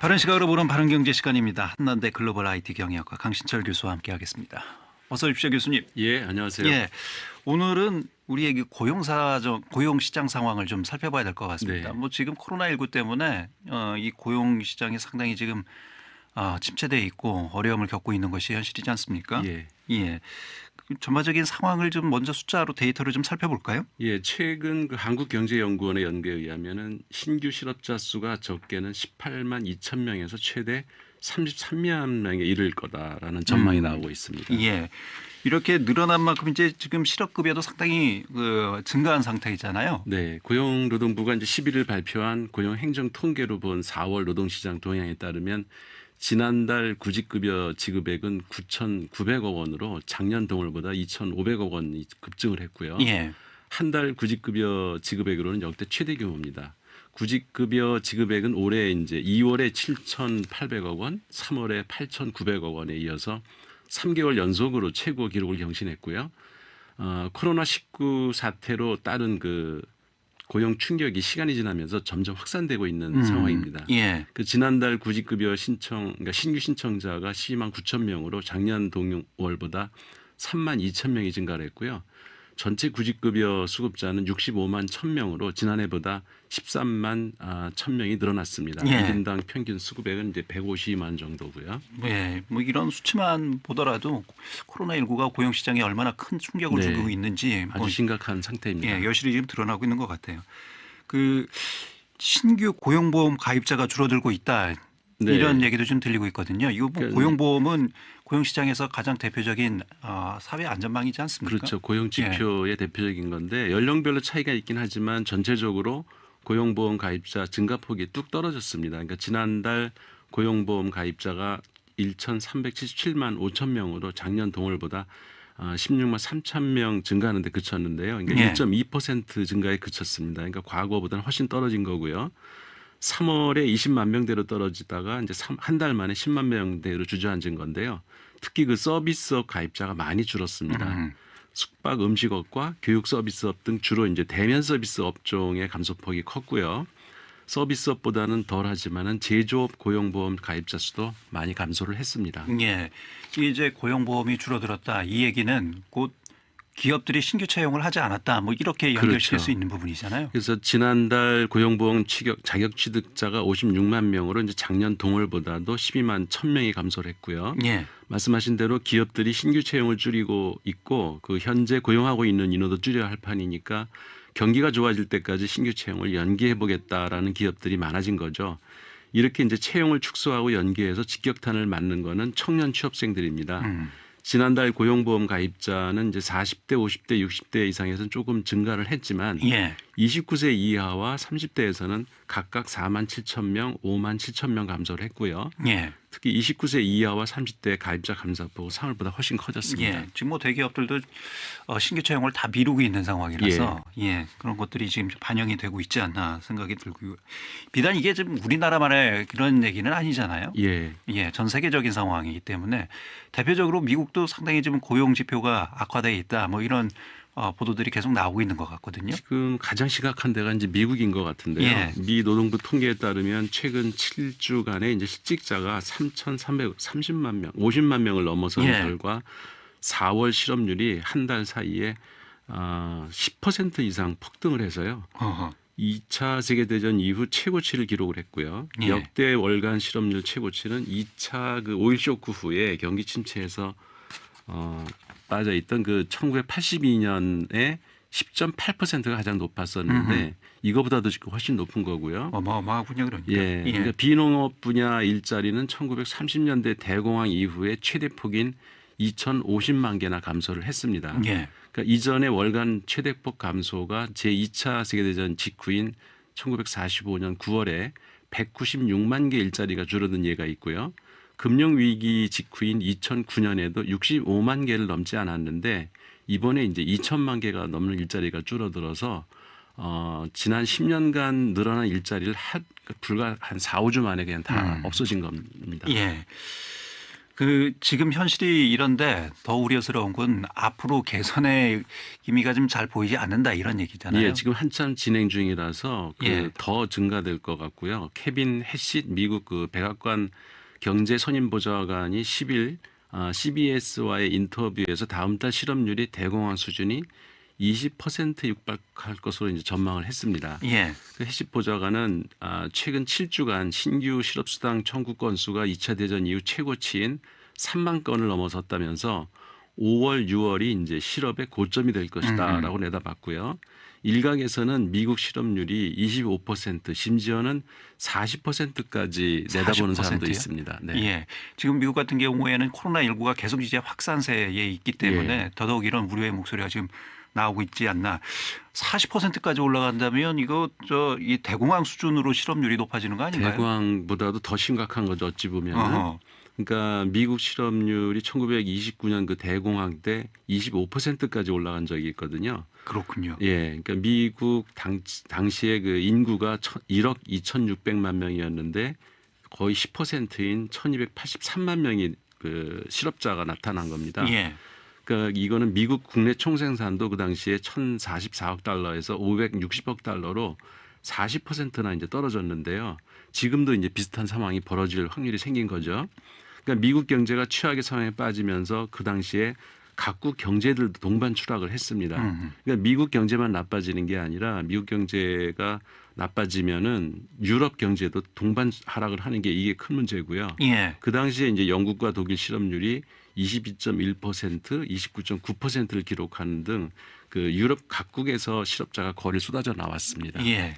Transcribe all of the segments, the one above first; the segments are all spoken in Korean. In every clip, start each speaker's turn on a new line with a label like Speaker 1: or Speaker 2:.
Speaker 1: 바른 시각으로 보는 바른 경제 시간입니다. 한남대 글로벌 IT 경영학과 강신철 교수와 함께하겠습니다. 어서 오십시오, 교수님.
Speaker 2: 예, 안녕하세요.
Speaker 1: 예, 오늘은 우리의 고용 시장 상황을 좀 살펴봐야 될 것 같습니다.
Speaker 2: 네.
Speaker 1: 뭐 지금 코로나19 때문에 이 고용 시장이 상당히 지금 침체돼 있고 어려움을 겪고 있는 것이 현실이지 않습니까?
Speaker 2: 예.
Speaker 1: 예. 그 전반적인 상황을 좀 먼저 숫자로 데이터를 좀 살펴볼까요?
Speaker 2: 예, 최근 그 한국경제연구원의 연구에 의하면은 신규 실업자 수가 적게는 18만 2천 명에서 최대 33만 명에 이를 거다라는 전망이 나오고 있습니다.
Speaker 1: 예. 이렇게 늘어난 만큼 이제 지금 실업급여도 상당히 증가한 상태이잖아요.
Speaker 2: 네, 고용노동부가 이제 11일 발표한 고용행정통계로 본 4월 노동시장 동향에 따르면 지난달 구직급여 지급액은 9,900억 원으로 작년 동월보다 2,500억 원이 급증을 했고요.
Speaker 1: 예.
Speaker 2: 한 달 구직급여 지급액으로는 역대 최대 규모입니다. 구직급여 지급액은 올해 이제 2월에 7,800억 원, 3월에 8,900억 원에 이어서 3개월 연속으로 최고 기록을 경신했고요. 코로나19 사태로 따른 그 고용 충격이 시간이 지나면서 점점 확산되고 있는 상황입니다.
Speaker 1: 예.
Speaker 2: 그 지난달 구직급여 그러니까 신규 신청자가 12만 9천 명으로 작년 동월보다 3만 2천 명이 증가를 했고요. 전체 구직급여 수급자는 65만 1천 명으로 지난해보다 13만 1천 명이 늘어났습니다.
Speaker 1: 예.
Speaker 2: 1인당 평균 수급액은 이제 152만 정도고요.
Speaker 1: 예, 뭐 이런 수치만 보더라도 코로나19가 고용 시장에 얼마나 큰 충격을
Speaker 2: 네.
Speaker 1: 주고 있는지
Speaker 2: 아주 심각한 상태입니다.
Speaker 1: 예, 여실히 지금 드러나고 있는 것 같아요. 그 신규 고용보험 가입자가 줄어들고 있다.
Speaker 2: 네.
Speaker 1: 이런 얘기도 좀 들리고 있거든요. 이거 뭐 고용보험은 고용 시장에서 가장 대표적인 사회 안전망이지 않습니까?
Speaker 2: 그렇죠. 고용 지표의 대표적인 건데 연령별로 차이가 있긴 하지만 전체적으로 고용보험 가입자 증가폭이 뚝 떨어졌습니다. 그러니까 지난달 고용보험 가입자가 1,377만 5천 명으로 작년 동월보다 16만 3천 명 증가하는 데 그쳤는데요. 그러니까
Speaker 1: 예.
Speaker 2: 1.2% 증가에 그쳤습니다. 그러니까 과거보다는 훨씬 떨어진 거고요. 3월에 20만 명대로 떨어지다가 이제 한 달 만에 10만 명대로 주저앉은 건데요. 특히 그 서비스업 가입자가 많이 줄었습니다. 숙박 음식업과 교육 서비스업 등 주로 이제 대면 서비스 업종의 감소폭이 컸고요. 서비스업보다는 덜하지만은 제조업 고용보험 가입자 수도 많이 감소를 했습니다.
Speaker 1: 예, 이제 고용보험이 줄어들었다. 이 얘기는 곧 기업들이 신규 채용을 하지 않았다. 뭐 이렇게 연결시킬
Speaker 2: 그렇죠.
Speaker 1: 수 있는 부분이잖아요.
Speaker 2: 그래서 지난달 고용보험 자격 취득자가 56만 명으로 이제 작년 동월보다도 12만 1천 명이 감소를 했고요.
Speaker 1: 예.
Speaker 2: 말씀하신 대로 기업들이 신규 채용을 줄이고 있고 그 현재 고용하고 있는 인원도 줄여야 할 판이니까 경기가 좋아질 때까지 신규 채용을 연기해 보겠다라는 기업들이 많아진 거죠. 이렇게 이제 채용을 축소하고 연기해서 직격탄을 맞는 거는 청년 취업생들입니다. 지난달 고용보험 가입자는 이제 40대, 50대, 60대 이상에서는 조금 증가를 했지만
Speaker 1: 예.
Speaker 2: 29세 이하와 30대에서는 각각 4만 7천 명, 5만 7천 명 감소를 했고요.
Speaker 1: 예.
Speaker 2: 특히 29세 이하와 30대 가입자 감소폭은 3월보다 훨씬 커졌습니다.
Speaker 1: 예. 지금 뭐 대기업들도 신규 채용을 다 미루고 있는 상황이라서 그런 것들이 지금 반영이 되고 있지 않나 생각이 들고요. 비단 이게 지금 우리나라만의 그런 얘기는 아니잖아요.
Speaker 2: 예.
Speaker 1: 예, 전 세계적인 상황이기 때문에 대표적으로 미국도 상당히 지금 고용 지표가 악화돼 있다. 뭐 이런 보도들이 계속 나오고 있는 것 같거든요.
Speaker 2: 지금 가장 심각한 데가 이제 미국인 것 같은데요.
Speaker 1: 예.
Speaker 2: 미 노동부 통계에 따르면 최근 7주간에 이제 실직자가 3,330만 명, 50만 명을 넘어서는 결과 4월 실업률이 한 달 사이에 10% 이상 폭등을 해서요.
Speaker 1: 어허.
Speaker 2: 2차 세계대전 이후 최고치를 기록을 했고요.
Speaker 1: 예.
Speaker 2: 역대 월간 실업률 최고치는 2차 그 오일 쇼크 후에 경기 침체에서 빠져 있던 그 1982년에 10.8%가 가장 높았었는데 이거보다도 지금 훨씬 높은 거고요.
Speaker 1: 어마어마하군요, 그러니까.
Speaker 2: 예. 그러니까 비농업 분야 일자리는 1930년대 대공황 이후에 최대폭인 2,050만 개나 감소를 했습니다.
Speaker 1: 예.
Speaker 2: 그러니까 이전의 월간 최대폭 감소가 제2차 세계대전 직후인 1945년 9월에 196만 개 일자리가 줄어든 예가 있고요. 금융위기 직후인 2009년에도 65만 개를 넘지 않았는데 이번에 이제 2천만 개가 넘는 일자리가 줄어들어서 지난 10년간 늘어난 일자리를 불과 한 4, 5주 만에 그냥 다 없어진 겁니다.
Speaker 1: 예. 그 지금 현실이 이런데 더 우려스러운 건 앞으로 개선의 기미가 좀 잘 보이지 않는다 이런 얘기잖아요.
Speaker 2: 예, 지금 한참 진행 중이라서
Speaker 1: 예.
Speaker 2: 더 증가될 것 같고요. 케빈 해시 미국 그 백악관 경제 선임 보좌관이 10일 CBS와의 인터뷰에서 다음 달 실업률이 대공황 수준이 20% 육박할 것으로 이제 전망을 했습니다.
Speaker 1: 예.
Speaker 2: 그 해시 보좌관은 최근 7주간 신규 실업수당 청구 건수가 2차 대전 이후 최고치인 3만 건을 넘어섰다면서 5월, 6월이 이제 실업의 고점이 될 것이다라고 내다봤고요. 일각에서는 미국 실업률이 25% 심지어는 40%까지 내다보는 사람도
Speaker 1: 40%요?
Speaker 2: 있습니다. 네.
Speaker 1: 예. 지금 미국 같은 경우에는 코로나19가 계속 이제 확산세에 있기 때문에
Speaker 2: 예.
Speaker 1: 더더욱 이런 우려의 목소리가 지금 나오고 있지 않나. 40%까지 올라간다면 이거 이 대공황 수준으로 실업률이 높아지는 거 아닌가요?
Speaker 2: 대공황보다도 더 심각한 거죠. 어찌 보면은.
Speaker 1: 어허.
Speaker 2: 그러니까 미국 실업률이 1929년 그 대공황 때 25%까지 올라간 적이 있거든요.
Speaker 1: 그렇군요.
Speaker 2: 예, 그러니까 미국 당시에 그 인구가 1억 2,600만 명이었는데 거의 10%인 1,283만 명이 그 실업자가 나타난 겁니다.
Speaker 1: 예.
Speaker 2: 그러니까 이거는 미국 국내 총생산도 그 당시에 1,044억 달러에서 560억 달러로 40%나 이제 떨어졌는데요. 지금도 이제 비슷한 상황이 벌어질 확률이 생긴 거죠. 그러니까 미국 경제가 최악의 상황에 빠지면서 그 당시에 각국 경제들도 동반 추락을 했습니다. 그러니까 미국 경제만 나빠지는 게 아니라 미국 경제가 나빠지면은 유럽 경제도 동반 하락을 하는 게 이게 큰 문제고요.
Speaker 1: 예.
Speaker 2: 그 당시에 이제 영국과 독일 실업률이 22.1%, 29.9%를 기록하는 등 그 유럽 각국에서 실업자가 거리에 쏟아져 나왔습니다.
Speaker 1: 예.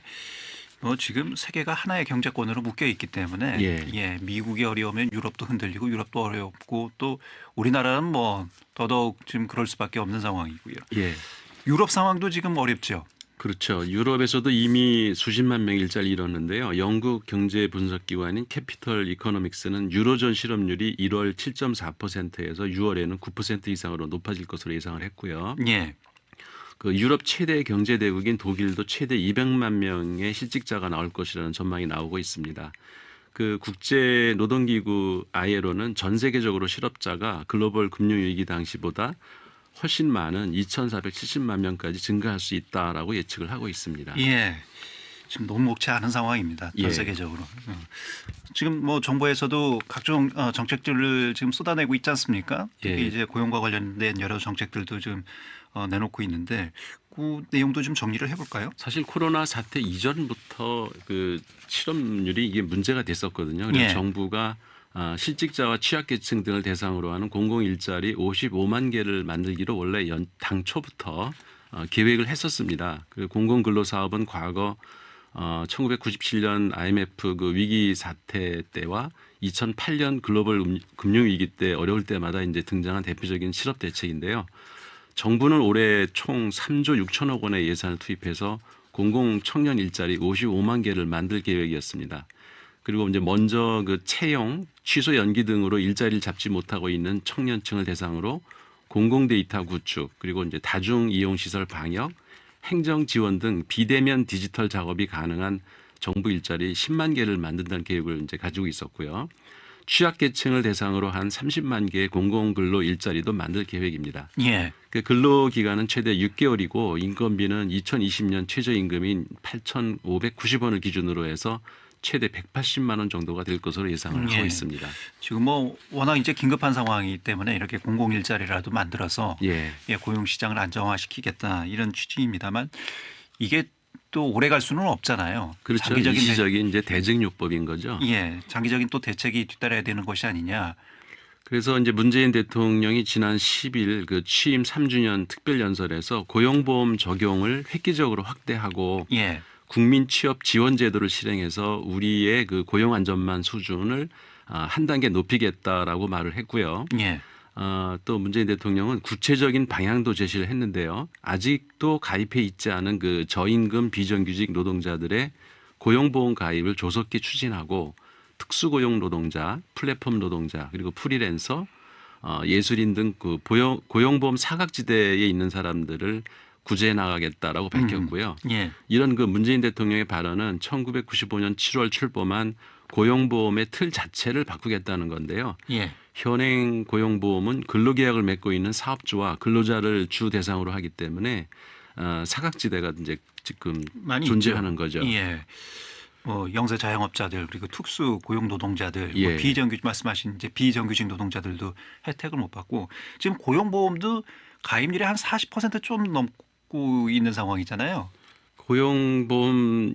Speaker 1: 지금 세계가 하나의 경제권으로 묶여 있기 때문에
Speaker 2: 예.
Speaker 1: 미국이 어려우면 유럽도 흔들리고 유럽도 어렵고 또 우리나라는 뭐 더더욱 지금 그럴 수밖에 없는 상황이고요.
Speaker 2: 예.
Speaker 1: 유럽 상황도 지금 어렵죠.
Speaker 2: 그렇죠. 유럽에서도 이미 수십만 명 일자리 잃었는데요. 영국 경제 분석 기관인 캐피털 이코노믹스는 유로존 실업률이 1월 7.4%에서 6월에는 9% 이상으로 높아질 것으로 예상을 했고요.
Speaker 1: 예.
Speaker 2: 그 유럽 최대 경제 대국인 독일도 최대 200만 명의 실직자가 나올 것이라는 전망이 나오고 있습니다. 그 국제 노동기구 ILO는 전 세계적으로 실업자가 글로벌 금융위기 당시보다 훨씬 많은 2,470만 명까지 증가할 수 있다라고 예측을 하고 있습니다.
Speaker 1: 예. 지금 녹록치 않은 상황입니다. 전
Speaker 2: 예.
Speaker 1: 세계적으로. 지금 뭐 정부에서도 각종 정책들을 지금 쏟아내고 있지 않습니까? 특히
Speaker 2: 예.
Speaker 1: 이제 고용과 관련된 여러 정책들도 지금 내놓고 있는데 그 내용도 좀 정리를 해볼까요?
Speaker 2: 사실 코로나 사태 이전부터 그 실업률이 이게 문제가 됐었거든요. 그래서
Speaker 1: 예.
Speaker 2: 정부가 실직자와 취약계층 등을 대상으로 하는 공공 일자리 55만 개를 만들기로 원래 당초부터 계획을 했었습니다. 그 공공근로사업은 과거 1997년 IMF 그 위기 사태 때와 2008년 글로벌 금융위기 때 어려울 때마다 이제 등장한 대표적인 실업 대책인데요. 정부는 올해 총 3조 6천억 원의 예산을 투입해서 공공 청년 일자리 55만 개를 만들 계획이었습니다. 그리고 이제 먼저 그 채용, 취소 연기 등으로 일자리를 잡지 못하고 있는 청년층을 대상으로 공공 데이터 구축, 그리고 이제 다중 이용 시설 방역, 행정 지원 등 비대면 디지털 작업이 가능한 정부 일자리 10만 개를 만든다는 계획을 이제 가지고 있었고요. 취약계층을 대상으로 한 30만 개의 공공근로 일자리도 만들 계획입니다.
Speaker 1: 예.
Speaker 2: 그 근로 기간은 최대 6개월이고 인건비는 2020년 최저임금인 8,590원을 기준으로 해서 최대 180만 원 정도가 될 것으로 예상을 하고 있습니다.
Speaker 1: 지금 뭐 워낙 이제 긴급한 상황이기 때문에 이렇게 공공 일자리라도 만들어서
Speaker 2: 예.
Speaker 1: 고용 시장을 안정화시키겠다 이런 취지입니다만 이게 또 오래 갈 수는 없잖아요.
Speaker 2: 그렇죠.
Speaker 1: 장기적인
Speaker 2: 일시적인 이제 대증요법인 거죠.
Speaker 1: 장기적인 또 대책이 뒤따라야 되는 것이 아니냐.
Speaker 2: 그래서 이제 문재인 대통령이 지난 10일 그 취임 3주년 특별연설에서 고용보험 적용을 획기적으로 확대하고
Speaker 1: 예.
Speaker 2: 국민 취업 지원 제도를 실행해서 우리의 그 고용 안전망 수준을 한 단계 높이겠다라고 말을 했고요.
Speaker 1: 예.
Speaker 2: 또 문재인 대통령은 구체적인 방향도 제시를 했는데요. 아직도 가입해 있지 않은 그 저임금 비정규직 노동자들의 고용보험 가입을 조속히 추진하고 특수고용 노동자, 플랫폼 노동자, 그리고 프리랜서, 예술인 등 그 고용보험 사각지대에 있는 사람들을 구제해 나가겠다라고 밝혔고요.
Speaker 1: 예.
Speaker 2: 이런 그 문재인 대통령의 발언은 1995년 7월 출범한 고용보험의 틀 자체를 바꾸겠다는 건데요.
Speaker 1: 예.
Speaker 2: 현행 고용보험은 근로계약을 맺고 있는 사업주와 근로자를 주 대상으로 하기 때문에 사각지대가 이제 지금
Speaker 1: 많이
Speaker 2: 존재하는
Speaker 1: 있죠.
Speaker 2: 거죠.
Speaker 1: 예. 뭐 영세 자영업자들 그리고 특수 고용 노동자들,
Speaker 2: 예.
Speaker 1: 뭐 말씀하신 이제 비정규직 노동자들도 혜택을 못 받고 지금 고용보험도 가입률이 한 40%좀 넘고 있는 상황이잖아요.
Speaker 2: 고용보험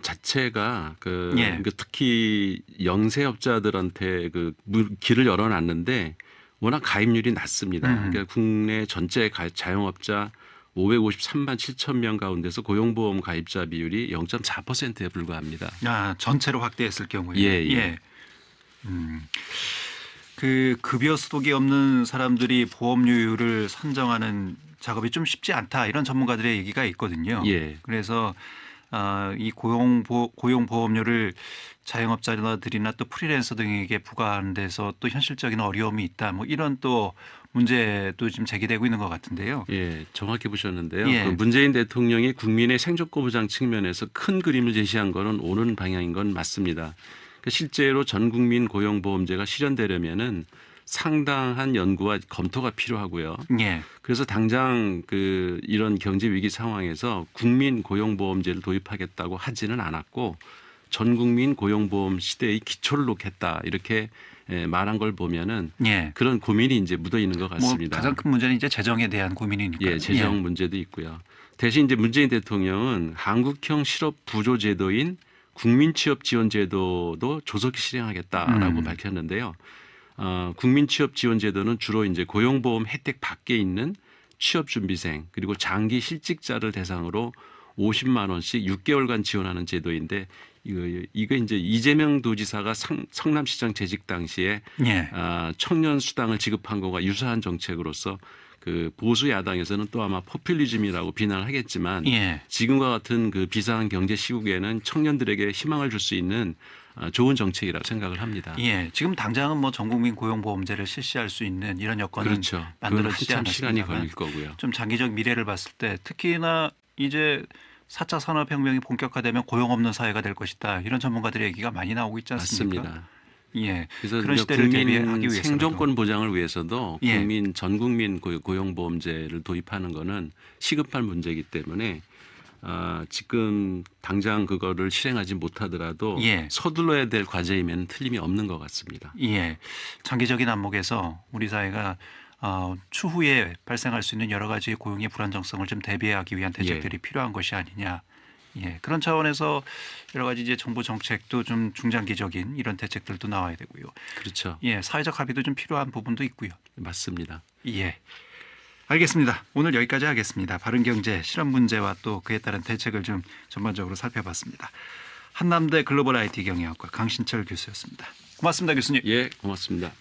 Speaker 2: 자체가
Speaker 1: 예.
Speaker 2: 그러니까 특히 영세업자들한테 길을 열어놨는데 워낙 가입률이 낮습니다. 그러니까 국내 전체 자영업자 553만 7천 명 가운데서 고용보험 가입자 비율이 0.4%에 불과합니다.
Speaker 1: 전체로 확대했을 경우에.
Speaker 2: 예.
Speaker 1: 그 급여 소득이 없는 사람들이 보험료율을 산정하는 작업이 좀 쉽지 않다 이런 전문가들의 얘기가 있거든요.
Speaker 2: 예.
Speaker 1: 그래서 이 고용보험료를 자영업자들이나 또 프리랜서 등에게 부과하는 데서 또 현실적인 어려움이 있다. 뭐 이런 또 문제도 지금 제기되고 있는 것 같은데요.
Speaker 2: 예, 정확히 보셨는데요.
Speaker 1: 예.
Speaker 2: 그 문재인 대통령이 국민의 생존권 보장 측면에서 큰 그림을 제시한 거는 옳은 방향인 건 맞습니다. 그러니까 실제로 전 국민 고용보험제가 실현되려면은 상당한 연구와 검토가 필요하고요.
Speaker 1: 예.
Speaker 2: 그래서 당장 이런 경제 위기 상황에서 국민 고용보험제를 도입하겠다고 하지는 않았고 전 국민 고용보험 시대의 기초를 놓겠다 이렇게 말한 걸 보면은
Speaker 1: 예.
Speaker 2: 그런 고민이 이제 묻어 있는 것
Speaker 1: 뭐
Speaker 2: 같습니다.
Speaker 1: 가장 큰 문제는 이제 재정에 대한 고민이니까요.
Speaker 2: 예, 재정 문제도 있고요. 대신 이제 문재인 대통령은 한국형 실업 부조 제도인 국민취업지원제도도 조속히 실행하겠다라고 밝혔는데요. 국민취업지원제도는 주로 이제 고용보험 혜택 밖에 있는 취업준비생 그리고 장기 실직자를 대상으로 50만 원씩 6개월간 지원하는 제도인데 이거 이제 이재명 도지사가 성남시장 재직 당시에
Speaker 1: 예.
Speaker 2: 청년 수당을 지급한 것과 유사한 정책으로서 그 보수 야당에서는 또 아마 포퓰리즘이라고 비난을 하겠지만
Speaker 1: 예.
Speaker 2: 지금과 같은 그 비상한 경제 시국에는 청년들에게 희망을 줄 수 있는 좋은 정책이라고 생각을 합니다.
Speaker 1: 예, 지금 당장은 뭐 전국민 고용보험제를 실시할 수 있는 이런 여건은
Speaker 2: 그렇죠.
Speaker 1: 만들어지지
Speaker 2: 한참 시간이
Speaker 1: 않았습니다만
Speaker 2: 걸릴 거고요.
Speaker 1: 좀 장기적 미래를 봤을 때 특히나 이제 4차 산업혁명이 본격화되면 고용 없는 사회가 될 것이다. 이런 전문가들의 얘기가 많이 나오고 있지 않습니까?
Speaker 2: 맞습니다.
Speaker 1: 예,
Speaker 2: 그래서
Speaker 1: 그런 시대를 대비하기
Speaker 2: 국민
Speaker 1: 위해서
Speaker 2: 생존권 보장을 위해서도
Speaker 1: 예.
Speaker 2: 전 국민 고용보험제를 도입하는 것은 시급한 문제이기 때문에 지금 당장 그거를 실행하지 못하더라도
Speaker 1: 예.
Speaker 2: 서둘러야 될 과제이면 틀림이 없는 것 같습니다.
Speaker 1: 예, 장기적인 안목에서 우리 사회가 추후에 발생할 수 있는 여러 가지 고용의 불안정성을 좀 대비하기 위한 대책들이 필요한 것이 아니냐. 예, 그런 차원에서 여러 가지 이제 정부 정책도 좀 중장기적인 이런 대책들도 나와야 되고요.
Speaker 2: 그렇죠.
Speaker 1: 예, 사회적 합의도 좀 필요한 부분도 있고요.
Speaker 2: 맞습니다.
Speaker 1: 예. 알겠습니다. 오늘 여기까지 하겠습니다. 바른경제 실업 문제와 또 그에 따른 대책을 좀 전반적으로 살펴봤습니다. 한남대 글로벌 IT 경영학과 강신철 교수였습니다. 고맙습니다, 교수님.
Speaker 2: 예, 고맙습니다.